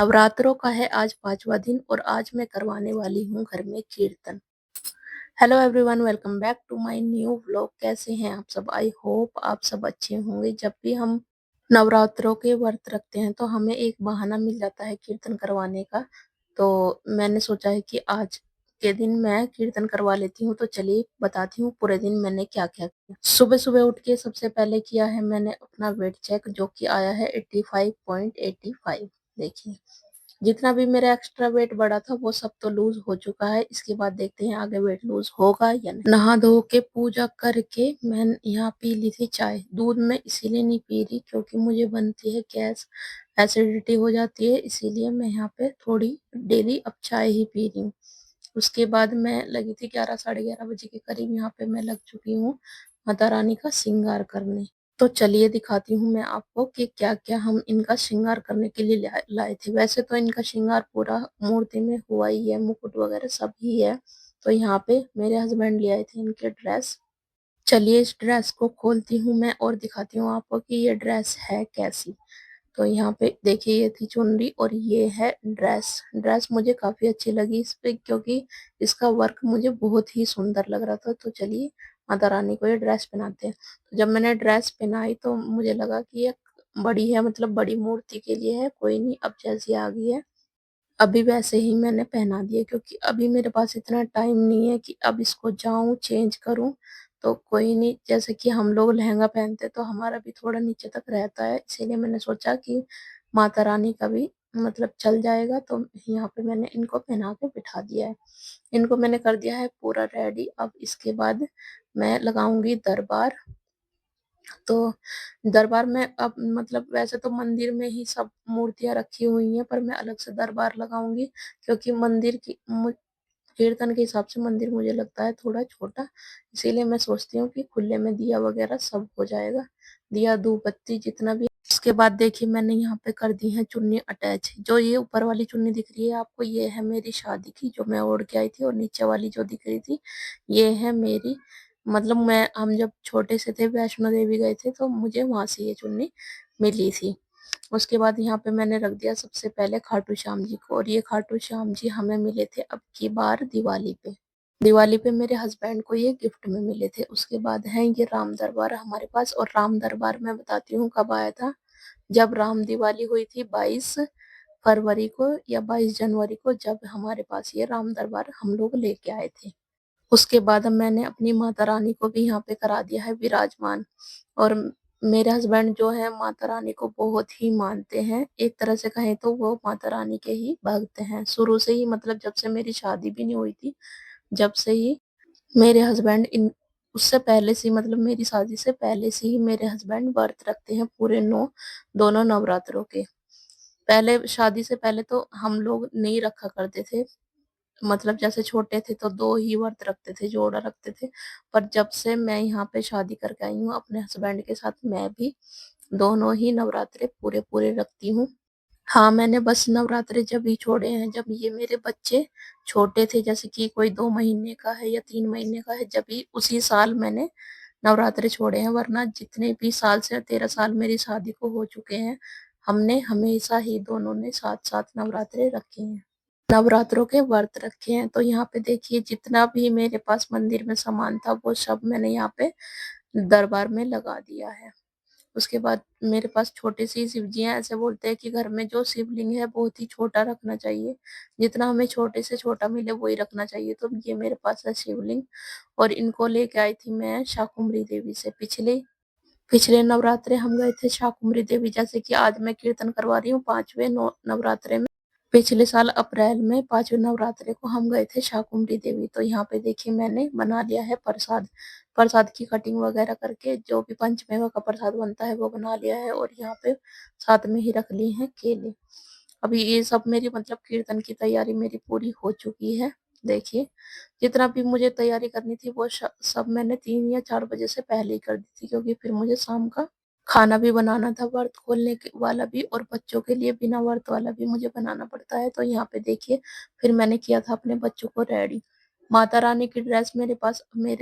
नवरात्रों का है आज 5वां दिन और आज मैं करवाने वाली हूँ घर में कीर्तन। Hello everyone, welcome back to my new vlog. कैसे हैं आप सब? आई होप आप सब अच्छे होंगे। जब भी हम नवरात्रों के व्रत रखते हैं तो हमें एक बहाना मिल जाता है कीर्तन करवाने का। तो मैंने सोचा है कि आज के दिन मैं कीर्तन करवा लेती हूँ। तो चलिए बताती हूँ पूरे दिन मैंने क्या क्या किया। सुबह सुबह उठ के सबसे पहले किया है मैंने अपना वेट चेक, जो कि आया है 85.85। देखिए, जितना भी मेरा एक्स्ट्रा वेट बढ़ा था वो सब तो लूज हो चुका है। इसके बाद देखते हैं आगे वेट लूज होगा या नहीं। नहा धो के पूजा करके मैं यहाँ पी ली थी चाय। दूध में इसीलिए नहीं पी रही क्योंकि मुझे बनती है गैस, एसिडिटी हो जाती है, इसीलिए मैं यहाँ पे थोड़ी डेली अब चाय ही पी रही हूँ। उसके बाद मैं लगी थी 11 साढ़े 11 बजे के करीब यहाँ पे मैं लग चुकी हूँ माता रानी का श्रृंगार करने। तो चलिए दिखाती हूँ मैं आपको कि क्या क्या हम इनका श्रृंगार करने के लिए लाए थे। वैसे तो इनका श्रृंगार पूरा मूर्ति में हुआ ही है, मुकुट वगैरह सब ही है। तो यहाँ पे मेरे हस्बैंड ले आए थे इनके ड्रेस। चलिए इस ड्रेस को खोलती हूँ मैं और दिखाती हूँ आपको कि ये ड्रेस है कैसी। तो यहाँ पे देखिए, ये थी चुनरी और ये है ड्रेस। ड्रेस मुझे काफी अच्छी लगी इस पे क्योंकि इसका वर्क मुझे बहुत ही सुंदर लग रहा था। तो चलिए माता रानी को ये ड्रेस पहनाते हैं। तो जब मैंने ड्रेस पहनाई तो मुझे लगा कि ये बड़ी है, मतलब बड़ी मूर्ति के लिए है। कोई नहीं, अब जैसी आ गई है अभी वैसे ही मैंने पहना दिया क्योंकि अभी मेरे पास इतना टाइम नहीं है कि अब इसको जाऊं चेंज करूं। तो कोई नहीं, जैसे कि हम लोग लहंगा पहनते तो हमारा भी थोड़ा नीचे तक रहता है, इसीलिए मैंने सोचा कि माता रानी का भी मतलब चल जाएगा। तो यहाँ पे मैंने इनको पहना के बिठा दिया है। इनको मैंने कर दिया है पूरा रेडी। अब इसके बाद मैं लगाऊंगी दरबार। तो दरबार में अब मतलब वैसे तो मंदिर में ही सब मूर्तियां रखी हुई हैं, पर मैं अलग से दरबार लगाऊंगी क्योंकि मंदिर की कीर्तन के हिसाब से मंदिर मुझे लगता है थोड़ा छोटा। इसीलिए मैं सोचती हूँ कि खुले में दिया वगैरह सब हो जाएगा, दिया धूप बत्ती जितना भी। उसके बाद देखिए मैंने यहाँ पे कर दी है चुन्नी अटैच। जो ये ऊपर वाली चुन्नी दिख रही है आपको, ये है मेरी शादी की जो मैं ओढ़ के आई थी। और नीचे वाली जो दिख रही थी ये है मेरी, मतलब मैं हम जब छोटे से थे वैष्णो देवी गए थे तो मुझे वहां से ये चुन्नी मिली थी। उसके बाद यहाँ पे मैंने रख दिया सबसे पहले खाटू श्याम जी को। और ये खाटू श्याम जी हमें मिले थे अब की बार दिवाली पे। दिवाली पे मेरे हस्बैंड को ये गिफ्ट में मिले थे। उसके बाद है ये राम दरबार हमारे पास। और राम दरबार मैं बताती हूँ कब आया था। जब राम दिवाली हुई थी 22 फरवरी को या 22 जनवरी को, जब हमारे पास ये राम दरबार हम लोग लेके आए थे। उसके बाद अब मैंने अपनी माता रानी को भी यहाँ पे करा दिया है विराजमान। और मेरे हस्बैंड जो है माता रानी को बहुत ही मानते हैं। एक तरह से कहें तो वो माता रानी के ही भक्त हैं शुरू से ही, मतलब जब से मेरी शादी भी नहीं हुई थी, जब से ही मेरे हस्बैंड इन उससे पहले से मतलब मेरी शादी से पहले से ही मेरे हस्बैंड व्रत रखते हैं पूरे 9 दोनों नवरात्रों के। पहले शादी से पहले तो हम लोग नहीं रखा करते थे, मतलब जैसे छोटे थे तो 2 ही व्रत रखते थे, जोड़ा रखते थे। पर जब से मैं यहाँ पे शादी करके आई हूँ अपने हस्बैंड के साथ, मैं भी दोनों ही नवरात्रे पूरे पूरे रखती हूँ। हाँ, मैंने बस नवरात्रे जब ही छोड़े हैं जब ये मेरे बच्चे छोटे थे, जैसे कि कोई 2 महीने का है या 3 महीने का है, जब ही उसी साल मैंने नवरात्रे छोड़े हैं। वरना जितने भी साल से 13 साल मेरी शादी को हो चुके हैं, हमने हमेशा ही दोनों ने साथ साथ नवरात्रे रखे हैं, नवरात्रों के व्रत रखे हैं। तो यहाँ पे देखिए जितना भी मेरे पास मंदिर में सामान था वो सब मैंने यहाँ पे दरबार में लगा दिया है। उसके बाद मेरे पास छोटी सी शिवजियाँ, ऐसे बोलते हैं कि घर में जो शिवलिंग है बहुत ही छोटा रखना चाहिए, जितना हमें छोटे से छोटा मिले वही रखना चाहिए। तो ये मेरे पास है शिवलिंग। और इनको लेके आई थी मैं शाकुंभरी देवी से। पिछले पिछले नवरात्रे हम गए थे शाकुंभरी देवी, जैसे कि आज मैं कीर्तन करवा रही हूँ 5वें नवरात्रे में। पिछले साल अप्रैल में 5वें नवरात्रे को हम गए थे शाकुंभरी देवी। तो यहाँ पे देखिए मैंने बना लिया है प्रसाद। प्रसाद की कटिंग वगैरह करके जो भी पंचमेवा का प्रसाद बनता है वो बना लिया है। और यहाँ पे साथ में ही रख लिए हैं केले। अभी ये सब मेरी मतलब कीर्तन की तैयारी मेरी पूरी हो चुकी है। देखिए जितना भी मुझे तैयारी करनी थी वो सब मैंने 3 या 4 बजे से पहले ही कर दी थी, क्योंकि फिर मुझे शाम का खाना भी बनाना था, व्रत खोलने के वाला भी और बच्चों के लिए बिना व्रत वाला भी मुझे बनाना पड़ता है। तो यहाँ पे देखिए फिर मैंने किया था अपने बच्चों को रेडी। माता रानी की ड्रेस मेरे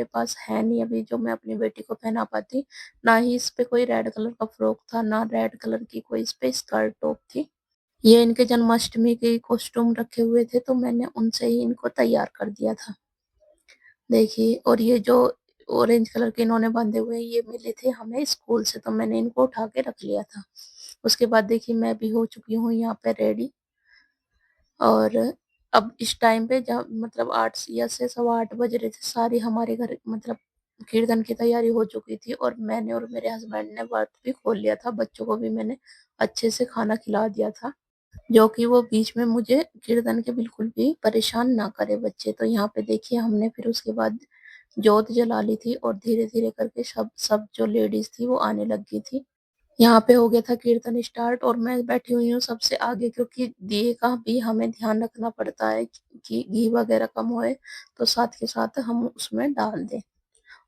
पास है नहीं अभी जो मैं अपनी बेटी को पहना पाती। ना ही इस पे कोई रेड कलर का फ्रॉक था, ना रेड कलर की कोई इस पे स्कर्ट टॉप थी। ये इनके जन्माष्टमी के कॉस्ट्यूम रखे हुए थे, तो मैंने उनसे ही इनको तैयार कर दिया था। देखिए, और ये जो ऑरेंज कलर के इन्होंने बांधे हुए हैं, ये मिले थे हमें स्कूल से, तो मैंने इनको उठा के रख लिया था। उसके बाद देखिए मैं भी हो चुकी हूँ यहाँ पे रेडी। और अब इस टाइम पे जब मतलब 8 या से सवा 8 बज रहे थे, सारी हमारे घर मतलब कीर्तन की तैयारी हो चुकी थी, और मैंने और मेरे हस्बैंड ने व्रत भी खोल लिया था। बच्चों को भी मैंने अच्छे से खाना खिला दिया था, जो कि वो बीच में मुझे कीर्तन के बिल्कुल भी परेशान ना करे बच्चे। तो यहाँ पे देखिए हमने फिर उसके बाद जोत जला ली थी, और धीरे धीरे करके सब सब जो लेडीज थी वो आने लग गई थी। यहाँ पे हो गया था कीर्तन स्टार्ट, और मैं बैठी हुई हूँ सबसे आगे, क्योंकि दिए का भी हमें ध्यान रखना पड़ता है कि घी वगैरह कम होए, तो साथ के साथ हम उसमें डाल दें।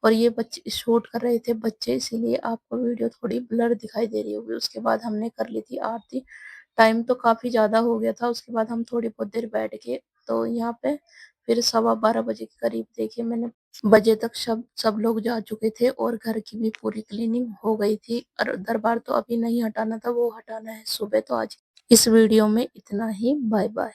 और ये बच्चे शूट कर रहे थे बच्चे, इसीलिए आपको वीडियो थोड़ी ब्लर दिखाई दे रही होगी। उसके बाद हमने कर ली थी आरती। टाइम तो काफी ज्यादा हो गया था। उसके बाद हम थोड़ी बहुत देर बैठ के, तो यहाँ पे फिर 12:15 बजे के करीब देखिए मैंने बजे तक सब लोग जा चुके थे, और घर की भी पूरी क्लीनिंग हो गई थी। और दरबार तो अभी नहीं हटाना था, वो हटाना है सुबह। तो आज इस वीडियो में इतना ही। Bye bye.